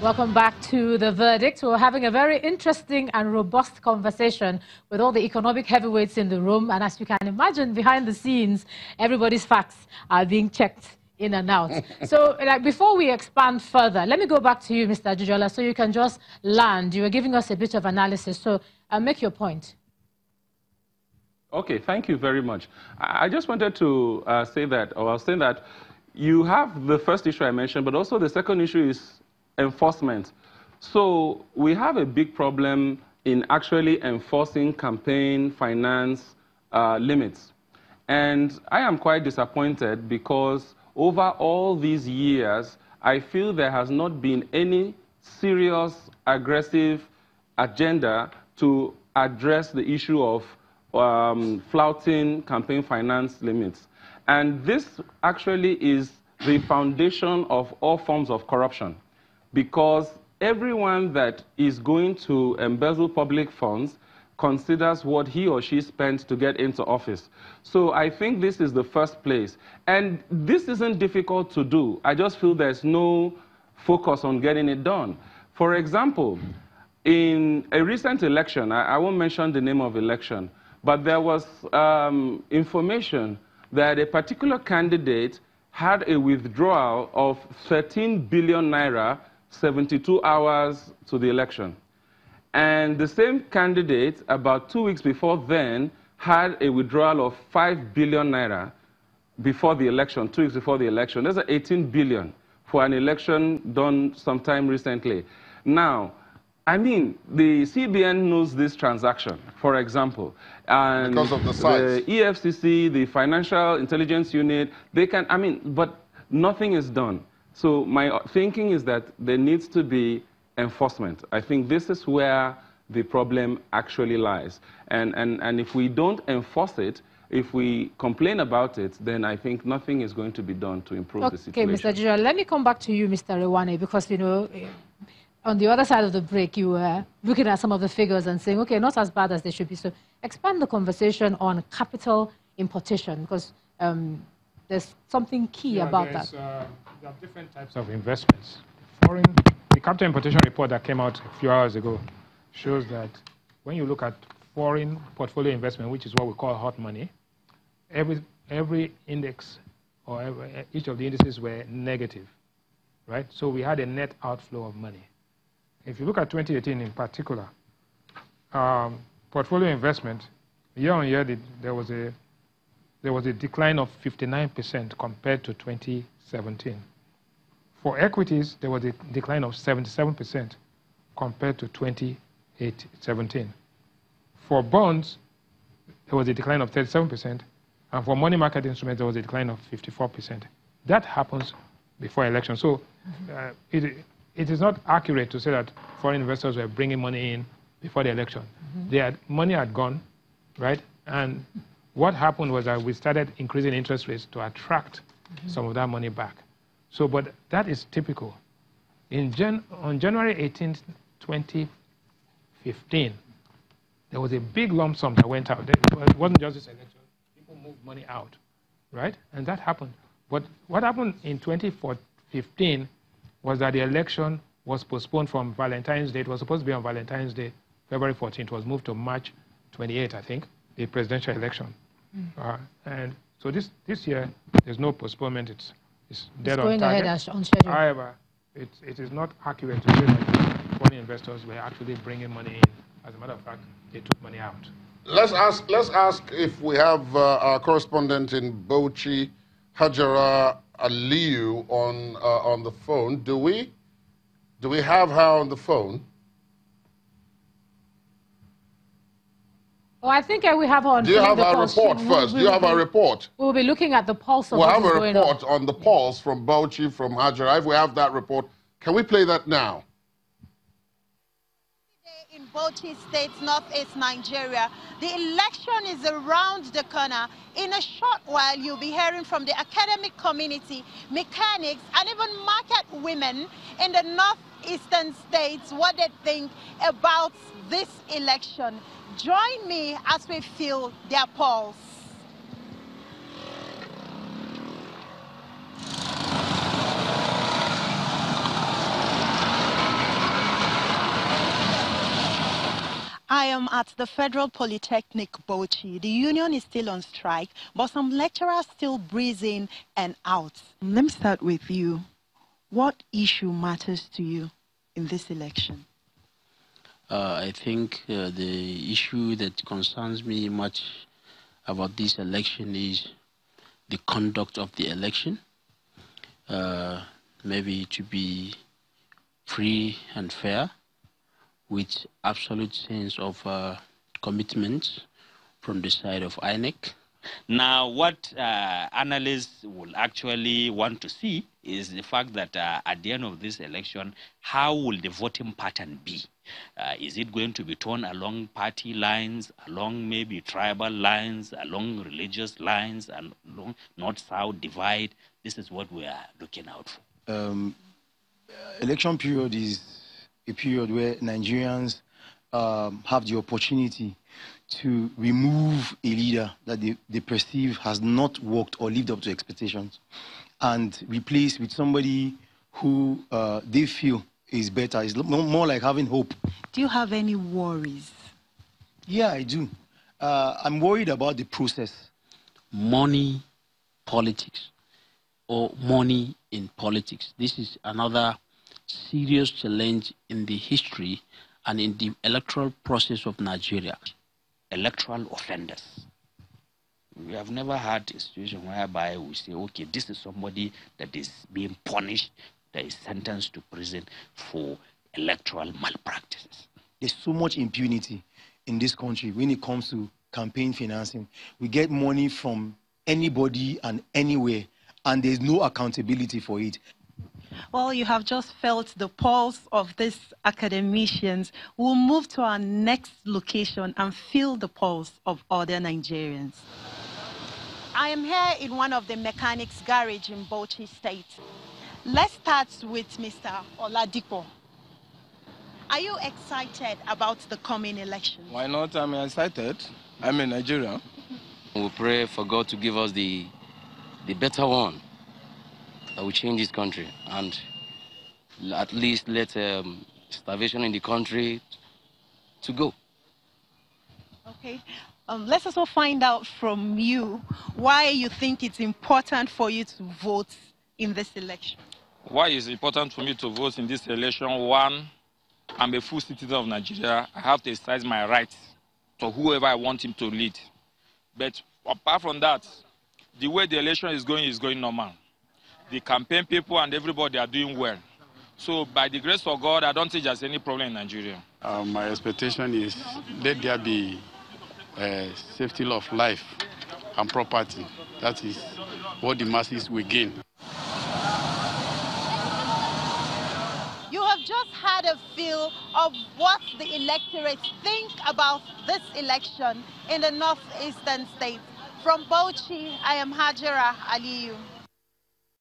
Welcome back to The Verdict. We're having a very interesting and robust conversation with all the economic heavyweights in the room. And as you can imagine, behind the scenes, everybody's facts are being checked in and out. So before we expand further, let me go back to you, Mr. Jujola, so you can just land. You were giving us a bit of analysis, so make your point. Okay, thank you very much. I just wanted to say that, or I was saying that you have the first issue I mentioned, but also the second issue is enforcement. So we have a big problem in actually enforcing campaign finance limits. And I am quite disappointed because over all these years, I feel there has not been any serious, aggressive agenda to address the issue of flouting campaign finance limits. And this actually is the foundation of all forms of corruption, because everyone that is going to embezzle public funds considers what he or she spent to get into office. So I think this is the first place. And this isn't difficult to do. I just feel there's no focus on getting it done. For example, in a recent election, I won't mention the name of election, but there was information that a particular candidate had a withdrawal of 13 billion naira 72 hours to the election. And the same candidate, about 2 weeks before then, had a withdrawal of 5 billion naira before the election, 2 weeks before the election. There's 18 billion for an election done sometime recently. Now, I mean, the CBN knows this transaction, for example. And because of the size. The EFCC, the Financial Intelligence Unit, they can, I mean, but nothing is done. So my thinking is that there needs to be enforcement. I think this is where the problem actually lies. And if we don't enforce it, if we complain about it, then I think nothing is going to be done to improve the situation. Okay, Mr. Jujola, let me come back to you, Mr. Rewane, because, you know, on the other side of the break, you were looking at some of the figures and saying, okay, not as bad as they should be. So expand the conversation on capital importation, because there's something key about that. There are different types of investments. The capital importation report that came out a few hours ago shows that when you look at foreign portfolio investment, which is what we call hot money, every index or each of the indices were negative, right? So we had a net outflow of money. If you look at 2018 in particular, portfolio investment, year on year, there was a decline of 59% compared to 2017. For equities, there was a decline of 77% compared to 2017. For bonds, there was a decline of 37%, and for money market instruments, there was a decline of 54%. That happens before election. So it is not accurate to say that foreign investors were bringing money in before the election. Money had gone, right? And what happened was that we started increasing interest rates to attract some of that money back. So, but that is typical. On January 18th, 2015, there was a big lump sum that went out. It wasn't just this election. People moved money out, right? And that happened. But what happened in 2015 was that the election was postponed from Valentine's Day. It was supposed to be on Valentine's Day, February 14th. It was moved to March 28th, I think, the presidential election. And so this year, there's no postponement. It's dead on target. Ahead on schedule. However, it is not accurate to say that foreign investors were actually bringing money in. As a matter of fact, they took money out. Let's ask if we have our correspondent in Bauchi, Hajara Aliyu, on the phone. Do we have her on the phone? Oh, I think we have on. Do you have a report first? Do you have a report? We'll be looking at the pulse of We'll what's have a going report on the pulse from Bauchi, from Hajara. If we have that report, can we play that now? In Bauchi State, northeast Nigeria, the election is around the corner. In a short while, you'll be hearing from the academic community, mechanics, and even market women in the northeastern states what they think about this election. Join me as we feel their pulse. I am at the Federal Polytechnic Bauchi. The union is still on strike, but some lecturers still breeze in and out. Let me start with you. What issue matters to you in this election? I think the issue that concerns me much about this election is the conduct of the election. Maybe to be free and fair, with absolute sense of commitment from the side of INEC. Now, what analysts will actually want to see is the fact that at the end of this election, how will the voting pattern be? Is it going to be torn along party lines, along maybe tribal lines, along religious lines, along north-south divide? This is what we are looking out for. Election period is a period where Nigerians have the opportunity to remove a leader that they perceive has not worked or lived up to expectations and replace with somebody who they feel is better. It's more like having hope. Do you have any worries? Yeah, I do. I'm worried about the process. Money, politics, or money in politics. This is another serious challenge in the history and in the electoral process of Nigeria. Electoral offenders. We have never had a situation whereby we say, okay, this is somebody that is being punished, that is sentenced to prison for electoral malpractices. There's so much impunity in this country when it comes to campaign financing. We get money from anybody and anywhere, and there's no accountability for it. Well, you have just felt the pulse of these academicians. We'll move to our next location and feel the pulse of other Nigerians. I am here in one of the mechanics' garage in Bauchi State. Let's start with Mr. Oladipo. Are you excited about the coming election? Why not? I'm excited. I'm in Nigeria. We pray for God to give us the better one that will change this country and at least let starvation in the country to go. Okay. Let's also find out from you why you think it's important for you to vote in this election. Why is it important for me to vote in this election? One, I'm a full citizen of Nigeria. I have to exercise my rights to whoever I want him to lead. But apart from that, the way the election is going normal. The campaign people and everybody are doing well. So by the grace of God, I don't think there's any problem in Nigeria. My expectation is let there be safety of life and property. That is what the masses will gain. You have just had a feel of what the electorates think about this election in the northeastern states. From Bauchi, I am Hajara Aliyu.